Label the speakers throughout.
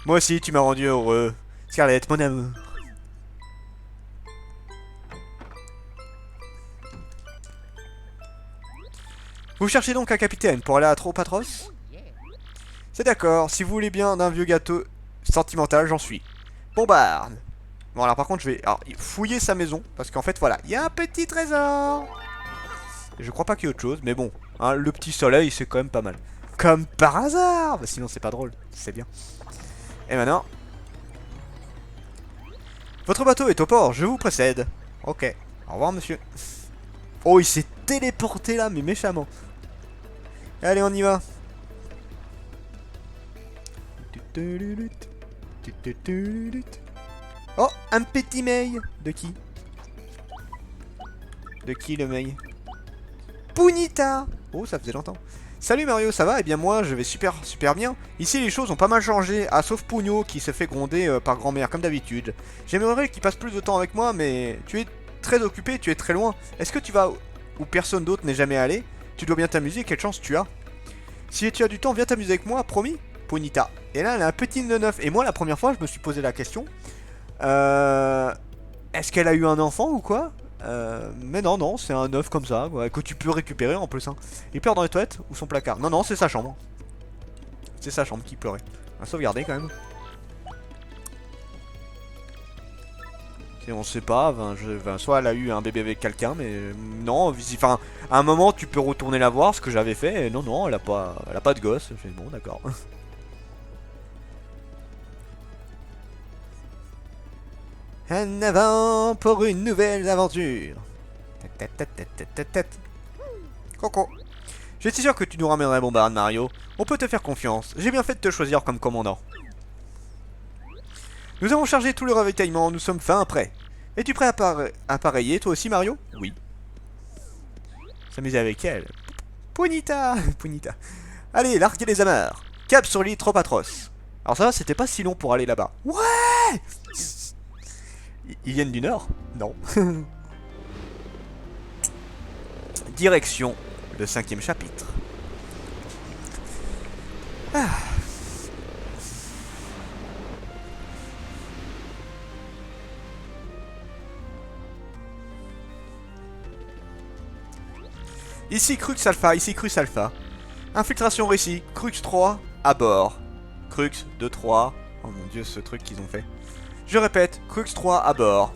Speaker 1: Moi aussi, tu m'as rendu heureux. Scarlett, mon amour. Vous cherchez donc un capitaine pour aller à Tropatros? C'est d'accord, si vous voulez bien d'un vieux gâteau sentimental, j'en suis. Bombarde. Bon alors par contre je vais fouiller sa maison, parce qu'en fait voilà, il y a un petit trésor. Je crois pas qu'il y ait autre chose, mais bon, hein, le petit soleil c'est quand même pas mal. Comme par hasard, bah, sinon c'est pas drôle, c'est bien. Et maintenant, votre bateau est au port, je vous précède. Ok, au revoir monsieur. Oh il s'est téléporté là, mais méchamment. Allez on y va. Oh, un petit mail. De qui? De qui le mail? Punita. Oh, ça faisait longtemps. Salut Mario, ça va? Eh bien moi, je vais super bien. Ici, les choses ont pas mal changé, sauf Pugno qui se fait gronder par grand-mère, comme d'habitude. J'aimerais qu'il passe plus de temps avec moi, mais tu es très occupé, tu es très loin. Est-ce que tu vas où personne d'autre n'est jamais allé? Tu dois bien t'amuser, quelle chance tu as. Si tu as du temps, viens t'amuser avec moi, promis? Punita. Et là, elle a un petit nœud neuf. Et moi, la première fois, je me suis posé la question. Est-ce qu'elle a eu un enfant ou quoi? Mais non, non, c'est un œuf comme ça, ouais, que tu peux récupérer en plus. Hein. Il pleure dans les toilettes ou son placard? Non, non, c'est sa chambre. C'est sa chambre qui pleurait. On va sauvegarder quand même. Et on sait pas, soit elle a eu un bébé avec quelqu'un, mais non, enfin, à un moment tu peux retourner la voir, ce que j'avais fait, et non, non, elle a pas de gosse. Je fais bon, d'accord. En avant pour une nouvelle aventure. Coco. Je suis sûr que tu nous ramènerais Bombarde, Mario. On peut te faire confiance. J'ai bien fait de te choisir comme commandant. Nous avons chargé tout le ravitaillement. Nous sommes fin prêts. Es-tu prêt à appareiller, toi aussi, Mario? Oui. S'amuser avec elle. Punita. Punita. Allez, larguez les amarres. Cap sur l'île Tropatros. Alors ça, c'était pas si long pour aller là-bas. Ouais. Ils viennent du nord? Non. Direction le 5e chapitre. Ah. Ici Crux Alpha, ici Crux Alpha. Infiltration réussie, Crux 3 à bord. Crux 2-3. Oh mon dieu, ce truc qu'ils ont fait. Je répète, Crux 3 à bord.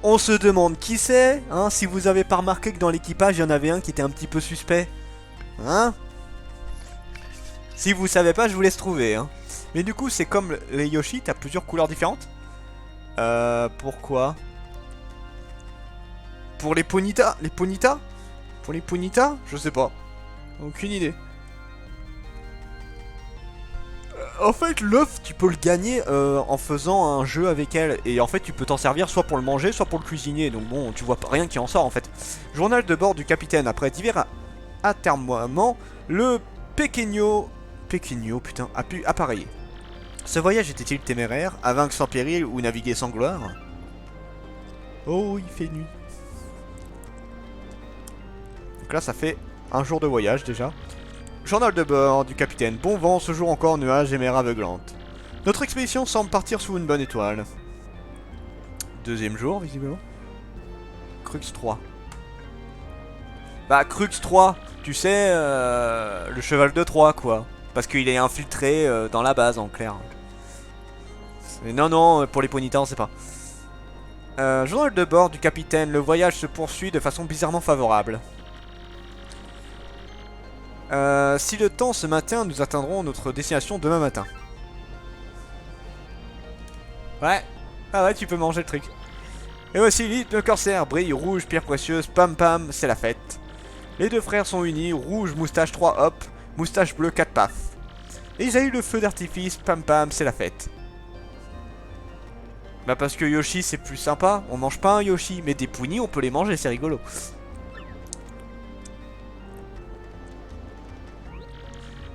Speaker 1: On se demande qui c'est, hein, si vous avez pas remarqué que dans l'équipage, il y en avait un qui était un petit peu suspect. Hein? Si vous savez pas, je vous laisse trouver, hein. Mais du coup, c'est comme les Yoshi, t'as plusieurs couleurs différentes. Pourquoi? Pour les Ponyta? Les Ponyta? Pour les Ponyta? Je sais pas. Aucune idée. En fait, l'œuf, tu peux le gagner en faisant un jeu avec elle. Et en fait, tu peux t'en servir soit pour le manger, soit pour le cuisiner. Donc bon, tu vois rien qui en sort en fait. Journal de bord du capitaine. Après divers atermoiements, le Pequeño... Pequeño, putain, a pu appareiller. Ce voyage était-il téméraire, à vaincre sans péril ou naviguer sans gloire? Oh, il fait nuit. Donc là, ça fait un jour de voyage déjà. Journal de bord du capitaine. Bon vent, ce jour encore, nuages et mer aveuglante. Notre expédition semble partir sous une bonne étoile. Deuxième jour, visiblement. Crux 3. Bah, Crux 3, tu sais, le cheval de Troie, quoi. Parce qu'il est infiltré dans la base, en clair. Mais non, non, pour les Ponyta, on sait pas. Journal de bord du capitaine. Le voyage se poursuit de façon bizarrement favorable. Si le temps se maintient, nous atteindrons notre destination demain matin. Ouais. Ah ouais, tu peux manger le truc. Et voici l'île de corsaire. Brille, rouge, pierre précieuse, pam pam, c'est la fête. Les deux frères sont unis, rouge, moustache 3 hop, moustache bleue 4 paf. Et ils eu le feu d'artifice, pam pam, c'est la fête. Bah parce que Yoshi c'est plus sympa, on mange pas un Yoshi, mais des pounis on peut les manger, c'est rigolo.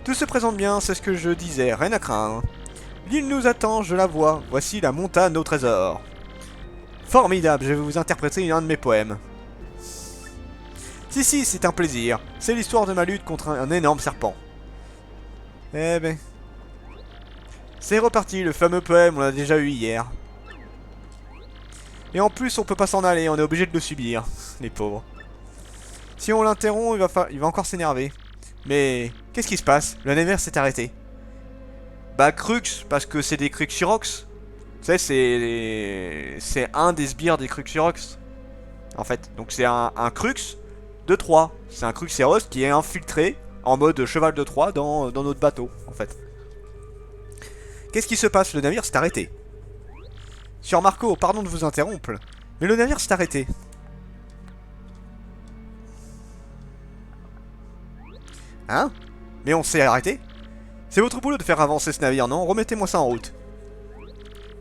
Speaker 1: Tout se présente bien, c'est ce que je disais, rien à craindre. L'île nous attend, je la vois, voici la montagne au trésor. Formidable, je vais vous interpréter un de mes poèmes. Si, c'est un plaisir, c'est l'histoire de ma lutte contre un énorme serpent. Eh ben... C'est reparti, le fameux poème, on l'a déjà eu hier. Et en plus, on peut pas s'en aller, on est obligé de le subir. Les pauvres. Si on l'interrompt, il va encore s'énerver. Mais qu'est-ce qui se passe? Le navire s'est arrêté. Bah Crux, parce que c'est des Cruxurox. Tu sais, c'est un des sbires des Cruxurox. En fait, donc c'est un Crux de Troie. C'est un Cruxeros qui est infiltré en mode cheval de Troie dans notre bateau, en fait. Qu'est-ce qui se passe? Le navire s'est arrêté. Sur Marco, pardon de vous interrompre, mais le navire s'est arrêté. Hein? Mais on s'est arrêté? C'est votre boulot de faire avancer ce navire, non? Remettez-moi ça en route.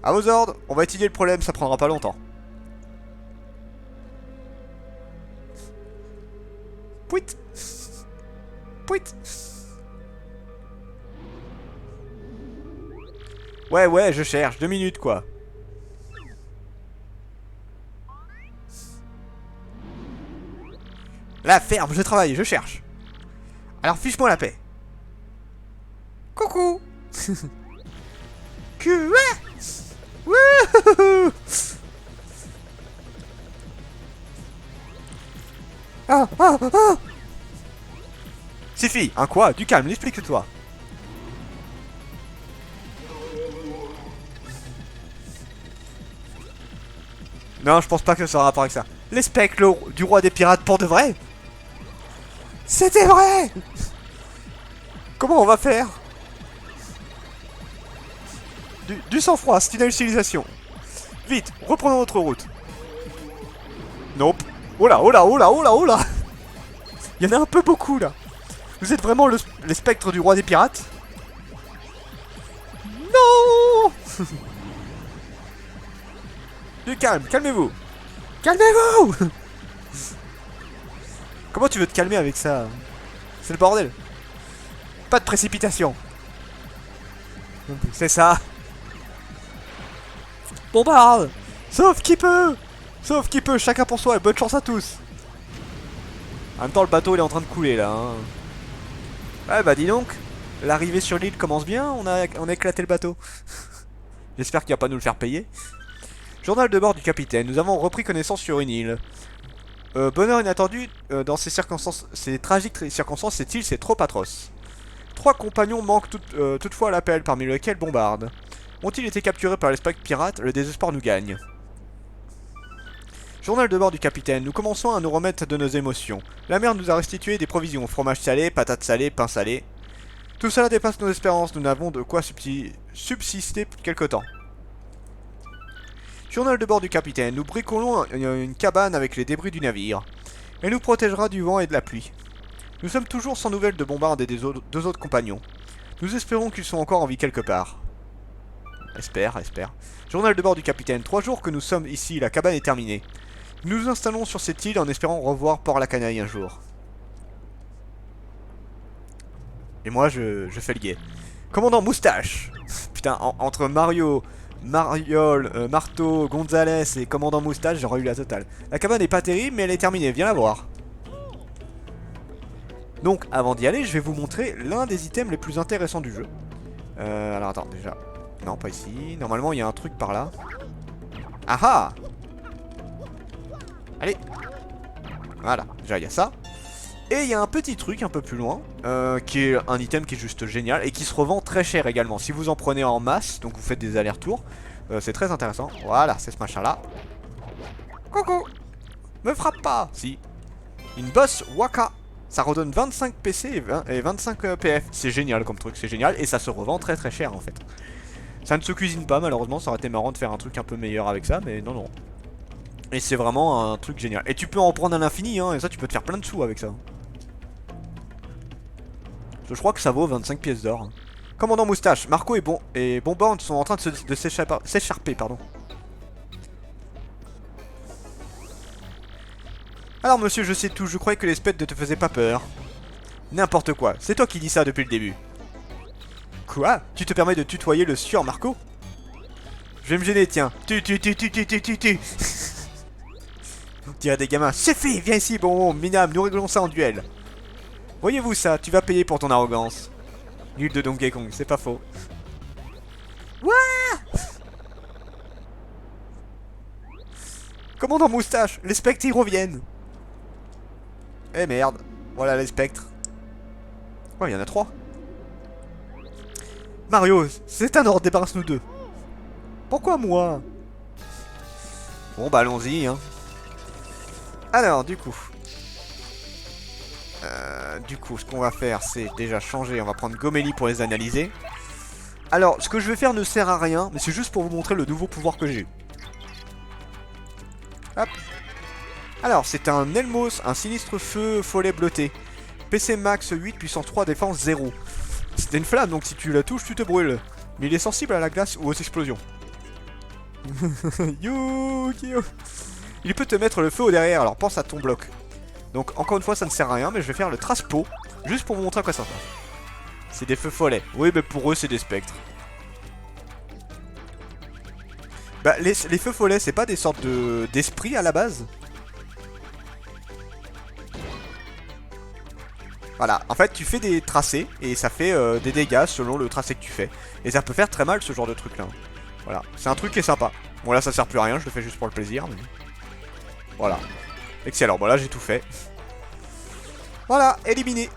Speaker 1: À vos ordres, on va étudier le problème, ça prendra pas longtemps. Pouit. Pouit. Ouais, je cherche, 2 minutes quoi. La ferme, je travaille, je cherche. Alors fiche-moi la paix. Coucou. Quoi? Wouhou. Ah. Suffit, hein quoi? Du calme, explique-toi. Non, je pense pas que ça aura rapport avec ça. Les spectres du roi des pirates pour de vrai? C'était vrai. Comment on va faire? Du sang-froid, c'est une hallucination. Vite, reprenons notre route. Nope. Oh là. Il y en a un peu beaucoup là. Vous êtes vraiment les spectres du roi des pirates? Non. Du calme, calmez-vous. Calmez-vous. Comment tu veux te calmer avec ça? C'est le bordel. Pas de précipitation. C'est ça. Bombarde. Sauf qui peut. Chacun pour soi et bonne chance à tous. En même temps, le bateau il est en train de couler là. Hein. Ouais, bah dis donc. L'arrivée sur l'île commence bien, on a éclaté le bateau. J'espère qu'il va pas nous le faire payer. Journal de bord du capitaine, nous avons repris connaissance sur une île. Bonheur inattendu, dans ces circonstances, ces tragiques circonstances, cette île c'est trop atroce. 3 compagnons manquent toutefois à l'appel, parmi lesquels Bombarde. Ont-ils été capturés par les spectres pirates? Le désespoir nous gagne. Journal de bord du capitaine, nous commençons à nous remettre de nos émotions. La mer nous a restitué des provisions, fromage salé, patates salées, pain salé. Tout cela dépasse nos espérances, nous n'avons de quoi subsister quelque temps. Journal de bord du capitaine, nous bricolons une cabane avec les débris du navire. Elle nous protégera du vent et de la pluie. Nous sommes toujours sans nouvelles de Bombarde et des deux autres compagnons. Nous espérons qu'ils sont encore en vie quelque part. Espère. Journal de bord du capitaine, 3 jours que nous sommes ici, la cabane est terminée. Nous nous installons sur cette île en espérant revoir Port-la-Canaille un jour. Et moi je fais le guet. Commandant Moustache. Putain, entre Mariol, Marteau, Gonzalez et Commandant Moustache, j'aurais eu la totale. La cabane n'est pas terrible, mais elle est terminée, viens la voir. Donc, avant d'y aller, je vais vous montrer l'un des items les plus intéressants du jeu. Alors, attends, déjà. Non, pas ici. Normalement, il y a un truc par là. Ah ah. Allez. Voilà, déjà, il y a ça. Et il y a un petit truc un peu plus loin, qui est un item qui est juste génial et qui se revend très cher également. Si vous en prenez en masse, donc vous faites des allers-retours, c'est très intéressant. Voilà, c'est ce machin-là. Coucou. Me frappe pas. Si. Une bosse Waka. Ça redonne 25 PC et 25 PF. C'est génial comme truc, c'est génial. Et ça se revend très très cher en fait. Ça ne se cuisine pas malheureusement, ça aurait été marrant de faire un truc un peu meilleur avec ça, mais non. Et c'est vraiment un truc génial. Et tu peux en prendre à l'infini, hein, et ça tu peux te faire plein de sous avec ça. Je crois que ça vaut 25 pièces d'or. Commandant Moustache, Marco et Bombarde sont en train de s'écharper, pardon. Alors monsieur, je sais tout, je croyais que les spectres ne te faisaient pas peur. N'importe quoi, c'est toi qui dis ça depuis le début. Quoi? Tu te permets de tutoyer le sieur Marco? Je vais me gêner, tiens. Tu. Dirait des gamins. C'est fait, viens ici, bon, Minam, nous réglons ça en duel. Voyez-vous ça, tu vas payer pour ton arrogance. Nul de Donkey Kong, c'est pas faux. Commandant Moustache, les spectres, ils reviennent. Eh merde. Voilà les spectres. Ouais, il y en a 3. Mario, c'est un ordre, débarrasse-nous d'eux. Pourquoi moi? Bon bah allons-y hein. Alors du coup. Ce qu'on va faire c'est déjà changer. On va prendre Gomélie pour les analyser. Alors ce que je vais faire ne sert à rien. Mais c'est juste pour vous montrer le nouveau pouvoir que j'ai eu. Hop. Alors c'est un Elmos, un sinistre feu follet bleuté. PC max 8, puissance 3, défense 0. C'était une flamme donc si tu la touches tu te brûles. Mais il est sensible à la glace ou aux explosions. Yu-Gi-Oh! Il peut te mettre le feu au derrière, alors pense à ton bloc. Donc encore une fois ça ne sert à rien, mais je vais faire le trace-peau, juste pour vous montrer à quoi ça sert. C'est des feux follets. Oui mais pour eux c'est des spectres. Bah les feux follets c'est pas des sortes d'esprits à la base? Voilà, en fait tu fais des tracés et ça fait des dégâts selon le tracé que tu fais. Et ça peut faire très mal ce genre de truc là. Voilà, c'est un truc qui est sympa. Bon là ça sert plus à rien, je le fais juste pour le plaisir. Mais... voilà. Excellent, bon là j'ai tout fait. Voilà, éliminé.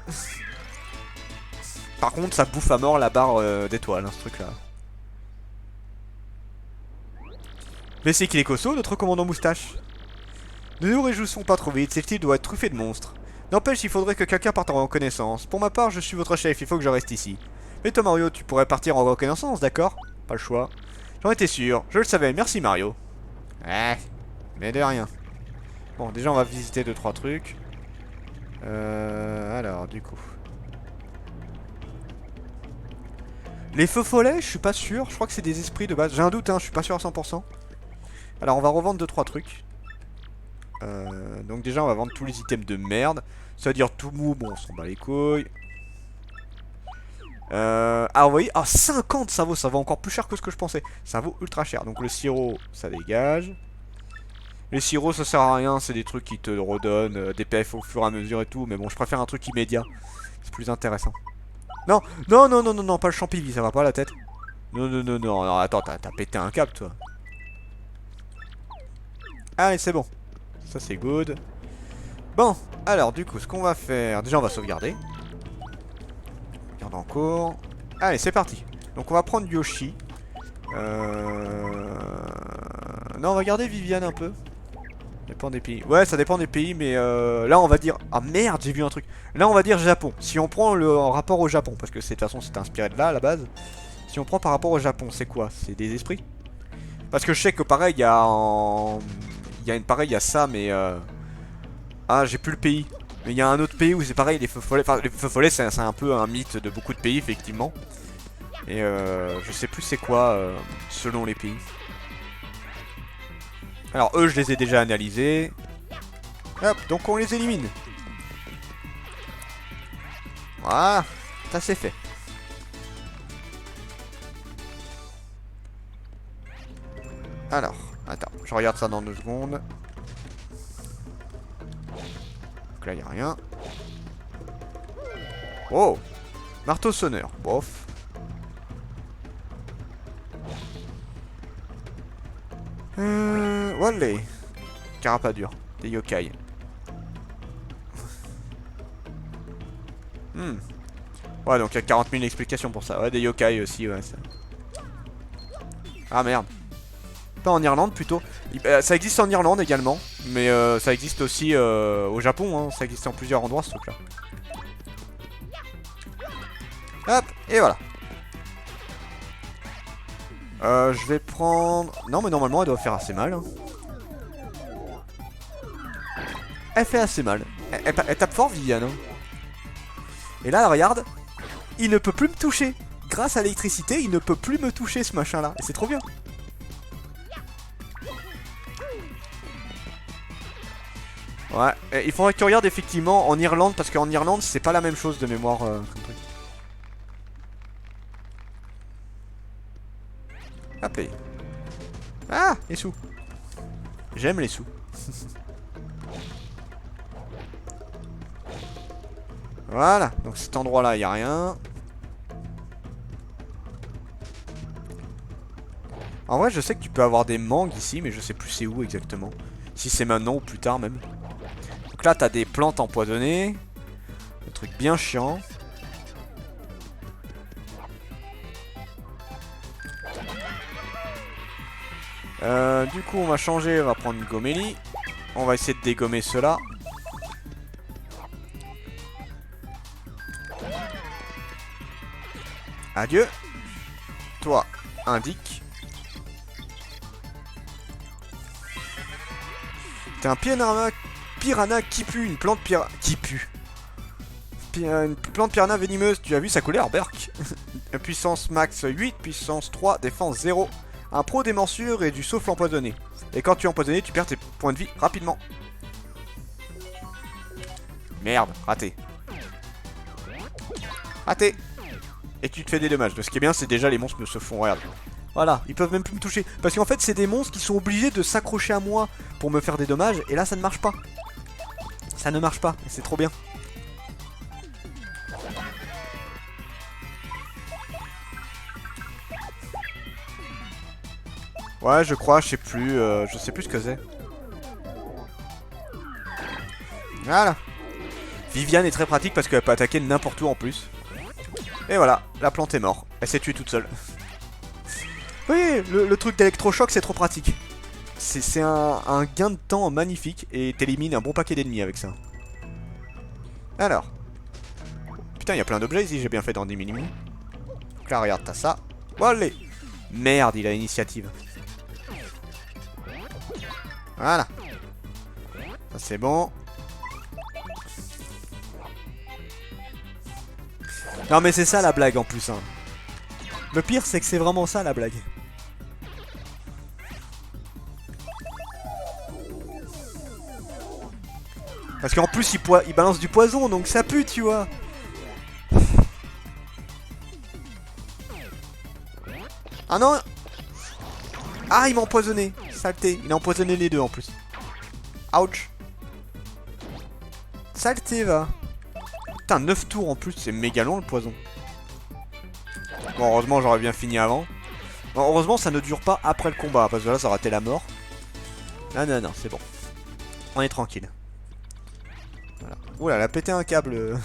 Speaker 1: Par contre ça bouffe à mort la barre d'étoiles, hein, ce truc là. Mais c'est qu'il est costaud notre commandant Moustache. Ne nous réjouissons pas trop vite, cette île doit être truffée de monstres. N'empêche, il faudrait que quelqu'un parte en reconnaissance. Pour ma part, je suis votre chef, il faut que je reste ici. Mais toi Mario, tu pourrais partir en reconnaissance, d'accord? Pas le choix. J'en étais sûr, je le savais, merci Mario. Ouais, mais de rien. Bon, déjà on va visiter 2-3 trucs. Alors, du coup. Les feux follets, je suis pas sûr. Je crois que c'est des esprits de base. J'ai un doute, hein, je suis pas sûr à 100%. Alors, on va revendre 2-3 trucs. Donc déjà, on va vendre tous les items de merde. C'est-à-dire tout mou, bon, on s'en bat les couilles. Ah vous voyez, 50 ça vaut encore plus cher que ce que je pensais. Ça vaut ultra cher. Donc le sirop ça dégage. Les sirops ça sert à rien, c'est des trucs qui te redonnent des PF au fur et à mesure et tout. Mais bon je préfère un truc immédiat. C'est plus intéressant. Non, non, non, non, non, non, pas le champivi, ça va pas la tête. Non, non, non, non, non attends, t'as pété un câble toi. Allez c'est bon. Ça c'est good. Bon, alors du coup ce qu'on va faire, déjà on va sauvegarder. Garde en cours. Allez, c'est parti. Donc on va prendre Yoshi. Non, on va garder Viviane un peu. Ça dépend des pays. Ouais, ça dépend des pays, mais là on va dire... ah merde, j'ai vu un truc. Là on va dire Japon. Si on prend le rapport au Japon, parce que de toute façon c'est inspiré de là à la base. Si on prend par rapport au Japon, c'est quoi? C'est des esprits? Parce que je sais que pareil, il y a en... il y a une pareille, il y a ça, mais... ah, j'ai plus le pays. Mais il y a un autre pays où c'est pareil, les feux follets. Enfin, les feux follets, c'est un peu un mythe de beaucoup de pays, effectivement. Et je sais plus c'est quoi selon les pays. Alors, eux, je les ai déjà analysés. Hop, donc on les élimine. Voilà, ça c'est fait. Alors, attends, je regarde ça dans 2 secondes. Donc là, il n'y a rien. Oh, marteau sonneur, bof. Voilà. Carapadur, des yokai. Ouais, donc il y a 40 000 explications pour ça. Ouais, des yokai aussi, ouais. Ça... ah merde. Pas en Irlande plutôt. Ça existe en Irlande également. Mais ça existe aussi au Japon. Hein. Ça existe en plusieurs endroits ce truc là. Hop, et voilà. Je vais prendre... non mais normalement elle doit faire assez mal. Hein. Elle fait assez mal. Elle tape fort Viviane. Hein. Et là regarde. Il ne peut plus me toucher. Grâce à l'électricité il ne peut plus me toucher ce machin là. Et c'est trop bien. Ouais, il faudrait que tu regardes effectivement en Irlande. Parce qu'en Irlande c'est pas la même chose de mémoire comme truc. Hop. Ah, les sous. J'aime les sous. Voilà, donc cet endroit là, il n'y a rien. En vrai, je sais que tu peux avoir des mangues ici, mais je sais plus c'est où exactement. Si c'est maintenant ou plus tard même. Donc là, t'as des plantes empoisonnées. Un truc bien chiant. Du coup, on va changer. On va prendre une gomélie. On va essayer de dégommer cela. Adieu. Toi, indique. T'es un piranha qui pue. Une plante qui pue. Une plante piranha venimeuse. Tu as vu sa couleur, Burk? Puissance max 8, puissance 3, défense 0. Un pro des morsures et du souffle empoisonné. Et quand tu es empoisonné, tu perds tes points de vie rapidement. Merde, raté. Raté. Et tu te fais des dommages. Ce qui est bien, c'est déjà les monstres me se font, regarde. Voilà, ils peuvent même plus me toucher. Parce qu'en fait, c'est des monstres qui sont obligés de s'accrocher à moi pour me faire des dommages. Et là, ça ne marche pas. Ça ne marche pas. Et c'est trop bien. Ouais, je crois, je sais plus ce que c'est. Voilà. Viviane est très pratique parce qu'elle peut attaquer n'importe où en plus. Et voilà, la plante est morte. Elle s'est tuée toute seule. Oui, le truc d'électrochoc, c'est trop pratique. C'est un gain de temps magnifique et t'élimines un bon paquet d'ennemis avec ça. Alors. Putain, il y a plein d'objets ici, j'ai bien fait d'en diminuer. Donc là, regarde, t'as ça. Bon, allez. Merde, il a l'initiative. Voilà. Ça, c'est bon. Non, mais c'est ça la blague en plus. Hein. Le pire, c'est que c'est vraiment ça la blague. Parce qu'en plus, il balance du poison, donc ça pue, tu vois. Ah non. Ah, il m'a empoisonné. Saleté. Il a empoisonné les deux en plus. Ouch. Saleté, va. Putain, 9 tours en plus. C'est méga long le poison. Bon, heureusement, j'aurais bien fini avant. Bon, heureusement, ça ne dure pas après le combat. Parce que là, ça aurait été la mort. Ah non, non, c'est bon. On est tranquille. Voilà. Oula, elle a pété un câble.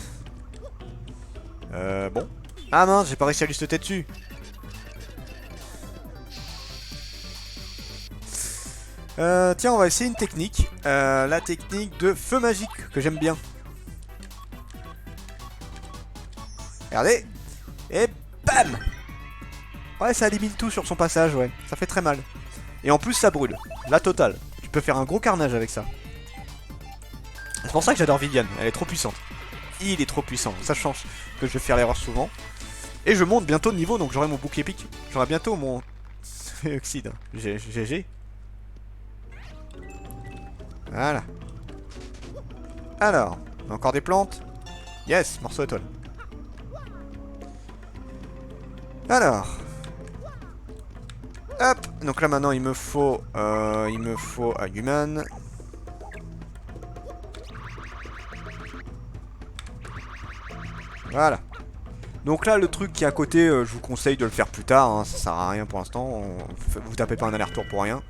Speaker 1: Bon. Ah mince, j'ai pas réussi à lui sauter dessus. Tiens, on va essayer une technique. La technique de feu magique, que j'aime bien. Regardez. Et bam. Ouais, ça élimine tout sur son passage, ouais. Ça fait très mal. Et en plus, ça brûle. La totale. Tu peux faire un gros carnage avec ça. C'est pour ça que j'adore Viviane. Elle est trop puissante. Il est trop puissant. Ça change que je vais faire l'erreur souvent. Et je monte bientôt de niveau, donc j'aurai mon bouclier épique. J'aurai bientôt mon... Oxyde. GG. Voilà. Alors, encore des plantes. Yes, morceau étoile. Alors. Hop. Donc là maintenant il me faut un human. Voilà. Donc là le truc qui est à côté, je vous conseille de le faire plus tard. Hein, ça sert à rien pour l'instant. Vous tapez pas un aller-retour pour rien.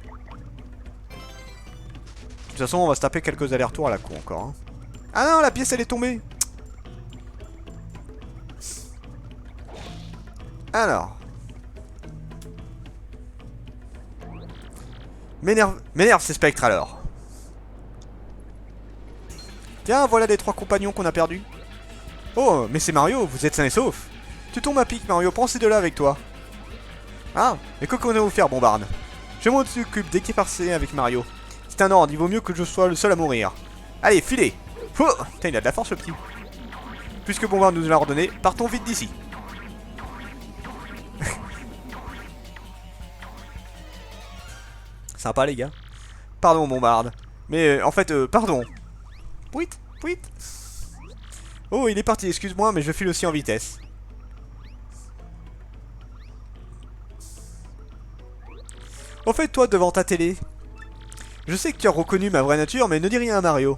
Speaker 1: De toute façon, on va se taper quelques allers-retours à la con encore. Hein. Ah non, la pièce elle est tombée. Alors. M'énerve ces spectres alors. Tiens, voilà les 3 compagnons qu'on a perdus. Oh, mais c'est Mario, vous êtes sain et sauf. Tu tombes à pic, Mario, prends ces deux-là avec toi. Ah, mais que qu'on a offert, Bombarde? Je m'en occupe dès qu'il est passé avec Mario. C'est un ordre, il vaut mieux que je sois le seul à mourir. Allez, filez. Oh, putain, il a de la force, le petit. Puisque Bombarde nous l'a ordonné, partons vite d'ici. Sympa, les gars. Pardon, Bombarde. Mais, en fait, pardon. Pouit. Oh, il est parti, excuse-moi, mais je file aussi en vitesse. Au fait, toi, devant ta télé, je sais que tu as reconnu ma vraie nature, mais ne dis rien à Mario.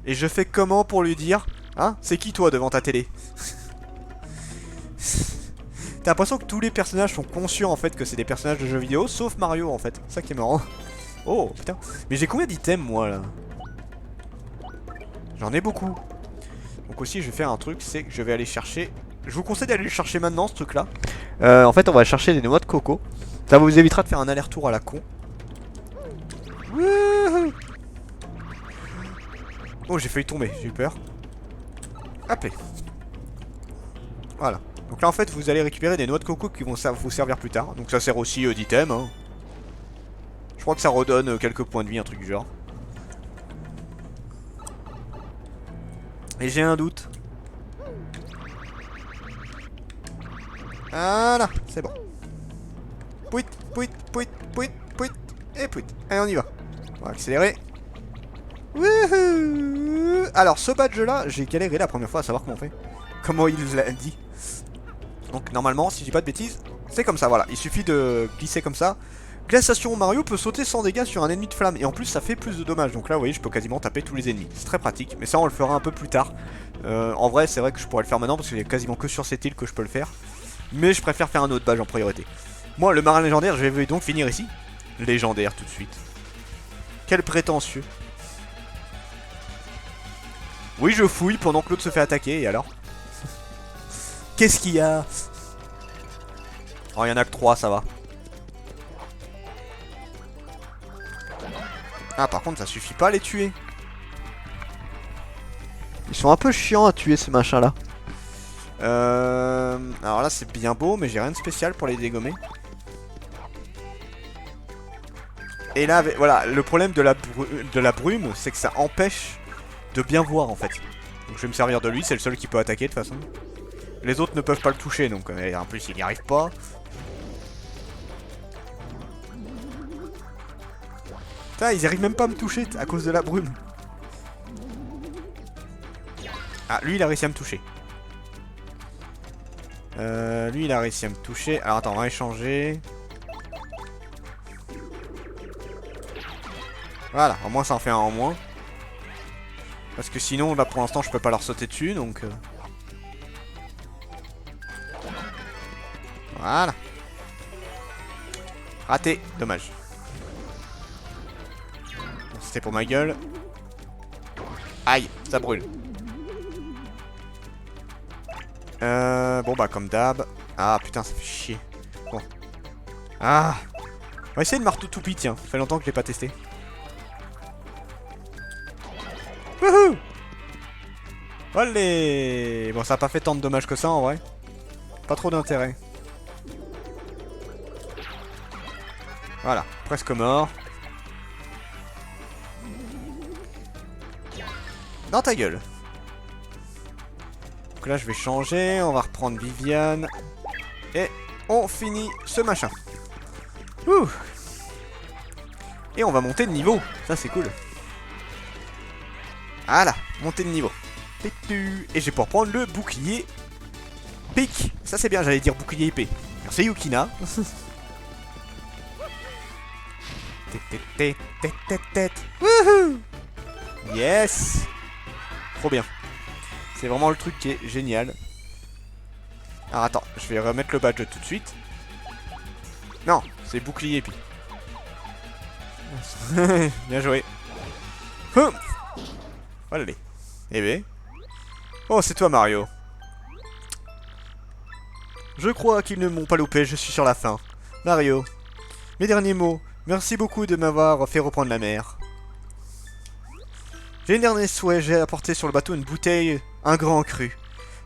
Speaker 1: Et je fais comment pour lui dire? Hein? C'est qui, toi, devant ta télé? T'as l'impression que tous les personnages sont conscients en fait que c'est des personnages de jeux vidéo, sauf Mario en fait. C'est ça qui est marrant. Oh putain. Mais j'ai combien d'items moi là? J'en ai beaucoup. Donc aussi je vais faire un truc, c'est que je vais aller chercher... Je vous conseille d'aller le chercher maintenant ce truc là. En fait on va chercher des noix de coco. Ça vous évitera de faire un aller-retour à la con. Wouhou. Oh j'ai failli tomber, j'ai eu peur. Hop. Voilà. Donc là en fait vous allez récupérer des noix de coco qui vont vous servir plus tard. Donc ça sert aussi d'item hein. Je crois que ça redonne quelques points de vie, un truc du genre. Et j'ai un doute. Voilà, c'est bon. Pouit, pouit, pouit, pouit, pouit, et pouit. Allez on y va. On va accélérer. Wouhou. Alors ce badge là, j'ai galéré la première fois à savoir comment on fait. Comment il l'a dit. Donc normalement, si je dis pas de bêtises, c'est comme ça, voilà. Il suffit de glisser comme ça. Glaciation, Mario peut sauter sans dégâts sur un ennemi de flamme. Et en plus, ça fait plus de dommages. Donc là, vous voyez, je peux quasiment taper tous les ennemis. C'est très pratique. Mais ça, on le fera un peu plus tard. En vrai, c'est vrai que je pourrais le faire maintenant parce qu'il y a quasiment que sur cette île que je peux le faire. Mais je préfère faire un autre badge en priorité. Moi, le marin légendaire, je vais donc finir ici. Légendaire, tout de suite. Quel prétentieux. Oui, je fouille pendant que l'autre se fait attaquer. Et alors? Qu'est-ce qu'il y a? Oh, il y en a que 3, ça va. Ah, par contre, ça suffit pas à les tuer. Ils sont un peu chiants à tuer, ces machins-là. Alors là, c'est bien beau, mais j'ai rien de spécial pour les dégommer. Et là, voilà, le problème de la brume, c'est que ça empêche de bien voir, en fait. Donc je vais me servir de lui, c'est le seul qui peut attaquer, de toute façon. Les autres ne peuvent pas le toucher, donc en plus, il n'y arrive pas. Putain, ils arrivent même pas à me toucher à cause de la brume. Ah, lui, il a réussi à me toucher. Lui, il a réussi à me toucher. Alors, attends, on va échanger. Voilà, au moins, ça en fait un en moins. Parce que sinon, là, pour l'instant, je peux pas leur sauter dessus, donc... Voilà. Raté, dommage. C'était pour ma gueule. Aïe, ça brûle. Bon bah comme d'hab. Ah putain, ça fait chier. Bon. Ah. On va essayer de marteau toupie, tiens. Ça fait longtemps que je l'ai pas testé. Wouhou. Allez. Bon, ça a pas fait tant de dommages que ça en vrai. Pas trop d'intérêt. Voilà, presque mort. Dans ta gueule. Donc là je vais changer, on va reprendre Viviane. Et on finit ce machin. Ouh. Et on va monter de niveau, ça c'est cool. Voilà, monter de niveau. Et je vais pouvoir prendre le bouclier pique. Ça c'est bien, j'allais dire bouclier épée. Merci Yukina. Wouhou. Yes. Trop bien. C'est vraiment le truc qui est génial. Alors attends, je vais remettre le badge tout de suite. Non, c'est bouclier puis. Bien joué. Allez. Eh ben. Oh, c'est toi Mario. Je crois qu'ils ne m'ont pas loupé, je suis sur la fin. Mario. Mes derniers mots. Merci beaucoup de m'avoir fait reprendre la mer. J'ai un dernier souhait, j'ai apporté sur le bateau une bouteille, un grand cru.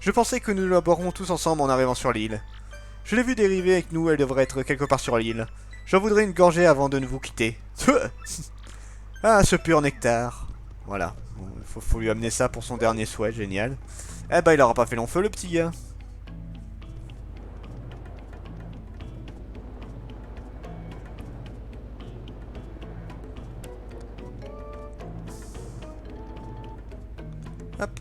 Speaker 1: Je pensais que nous la boirons tous ensemble en arrivant sur l'île. Je l'ai vue dériver avec nous, elle devrait être quelque part sur l'île. J'en voudrais une gorgée avant de vous quitter. Ah, ce pur nectar. Voilà, bon, faut lui amener ça pour son dernier souhait, génial. Eh ben, il aura pas fait long feu, le petit gars. Hop.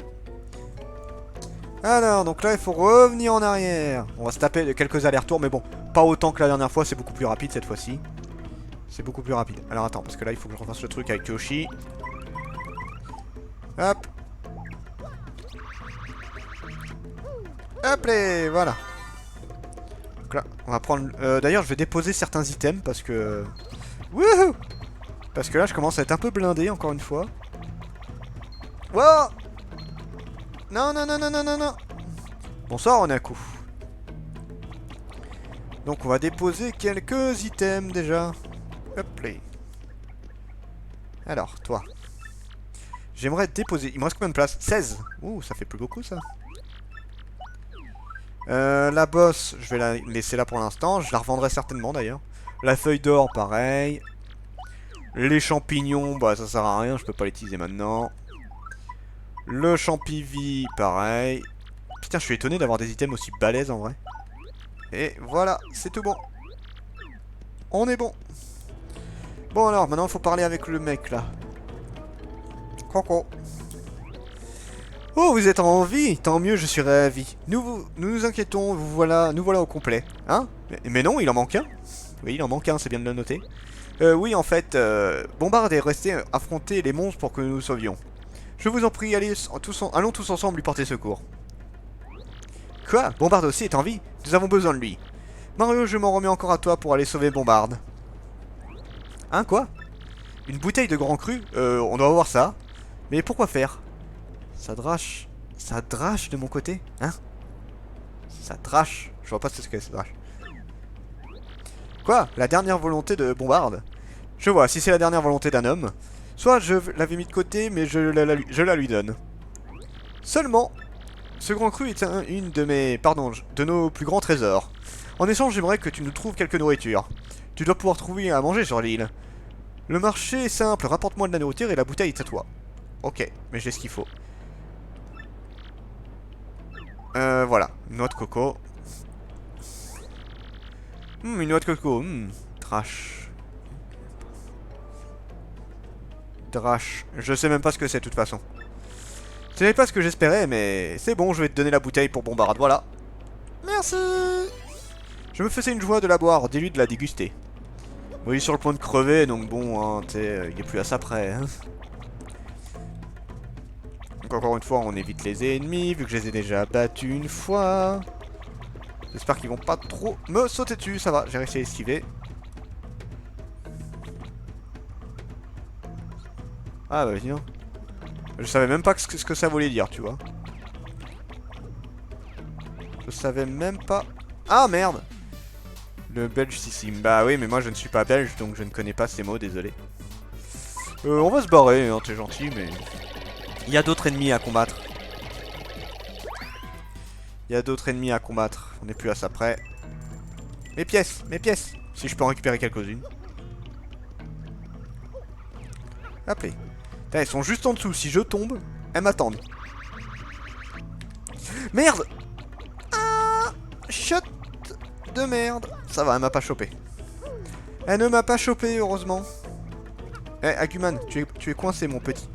Speaker 1: Alors, donc là, il faut revenir en arrière. On va se taper quelques allers-retours, mais bon, pas autant que la dernière fois, c'est beaucoup plus rapide cette fois-ci. C'est beaucoup plus rapide. Alors attends, parce que là, il faut que je refasse le truc avec Yoshi. Hop. Hop, les voilà. Donc là, on va prendre... D'ailleurs, je vais déposer certains items parce que... Wouhou! Parce que là, je commence à être un peu blindé, encore une fois. Wow! Non, non, non, non, non, non, non! Bonsoir, Onaku. Donc, on va déposer quelques items, déjà. Hop là. Alors, toi. J'aimerais déposer... Il me reste combien de place? 16. Ouh, ça fait plus beaucoup, ça. La bosse, je vais la laisser là pour l'instant. Je la revendrai certainement, d'ailleurs. La feuille d'or, pareil. Les champignons, bah ça sert à rien, je peux pas l'utiliser maintenant. Le champivi, pareil. Putain, je suis étonné d'avoir des items aussi balèzes en vrai. Et voilà, c'est tout bon. On est bon. Bon alors, maintenant il faut parler avec le mec là. Coucou. Oh, vous êtes en vie. Tant mieux, je suis ravi. Nous nous inquiétons, nous voilà au complet. Hein? Mais non, il en manque un. Oui, il en manque un, c'est bien de le noter. Oui, en fait, Bombard est resté affronter les monstres pour que nous nous sauvions. Je vous en prie, allons tous ensemble lui porter secours. Quoi? Bombard aussi est en vie? Nous avons besoin de lui. Mario, je m'en remets encore à toi pour aller sauver Bombard. Hein, quoi? Une bouteille de grand cru? On doit voir ça. Mais pourquoi faire? Ça drache. Ça drache de mon côté? Hein? Ça drache. Je vois pas ce que c'est, ça drache. Quoi? La dernière volonté de Bombard? Je vois, si c'est la dernière volonté d'un homme, soit je l'avais mis de côté, mais je la lui donne. Seulement, ce grand cru est une de nos plus grands trésors. En échange, j'aimerais que tu nous trouves quelque nourriture. Tu dois pouvoir trouver à manger sur l'île. Le marché est simple, rapporte-moi de la nourriture et la bouteille est à toi. Ok, mais j'ai ce qu'il faut. Voilà, noix de coco. Une noix de coco, trash. Drache. Je sais même pas ce que c'est de toute façon. Ce n'est pas ce que j'espérais, mais c'est bon, je vais te donner la bouteille pour Bombard, voilà. Merci. Je me faisais une joie de la boire, dis-lui de la déguster. Bon, il est sur le point de crever, donc bon, hein, tu sais, il est plus à ça près. Hein. Donc encore une fois, on évite les ennemis, vu que je les ai déjà battus une fois. J'espère qu'ils vont pas trop me sauter dessus, ça va, j'ai réussi à esquiver. Ah bah viens. Je savais même pas ce que ça voulait dire, tu vois. Je savais même pas... Ah merde! Le belgissime. Bah oui, mais moi je ne suis pas belge, donc je ne connais pas ces mots, désolé. On va se barrer, hein, t'es gentil, mais... Il y a d'autres ennemis à combattre. Il y a d'autres ennemis à combattre. On n'est plus à ça près. Mes pièces! Mes pièces! Si je peux en récupérer quelques-unes. Appelez. Elles sont juste en dessous. Si je tombe, elles m'attendent. Merde! Ah! Shot de merde. Ça va, elle m'a pas chopé. Elle ne m'a pas chopé, heureusement. Eh, Aguman, tu es coincé, mon petit.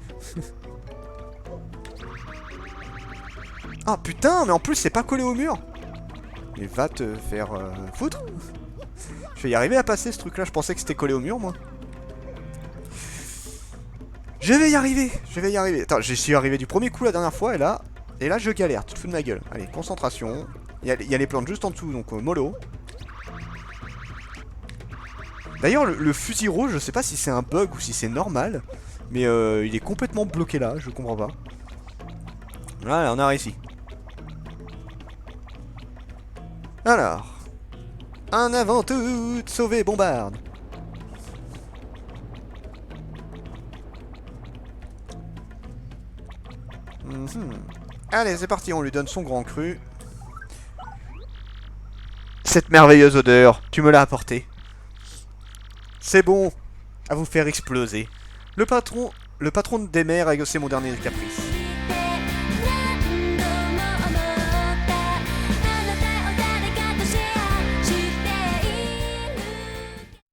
Speaker 1: Ah, putain, mais en plus, c'est pas collé au mur. Mais va te faire foutre. Je vais y arriver à passer, ce truc-là. Je pensais que c'était collé au mur, moi. Je vais y arriver, je vais y arriver. Attends, j'y suis arrivé du premier coup la dernière fois, et là je galère, tu te fous de ma gueule. Allez, concentration. Il y a les plantes juste en dessous, donc mollo. D'ailleurs, le fusil rouge, je sais pas si c'est un bug ou si c'est normal, mais il est complètement bloqué là, je comprends pas. Voilà, on a réussi. Alors, en avant tout, sauver Bombard. Allez, c'est parti, on lui donne son grand cru. Cette merveilleuse odeur, tu me l'as apportée. C'est bon, à vous faire exploser. Le patron des mers a exaucé mon dernier caprice.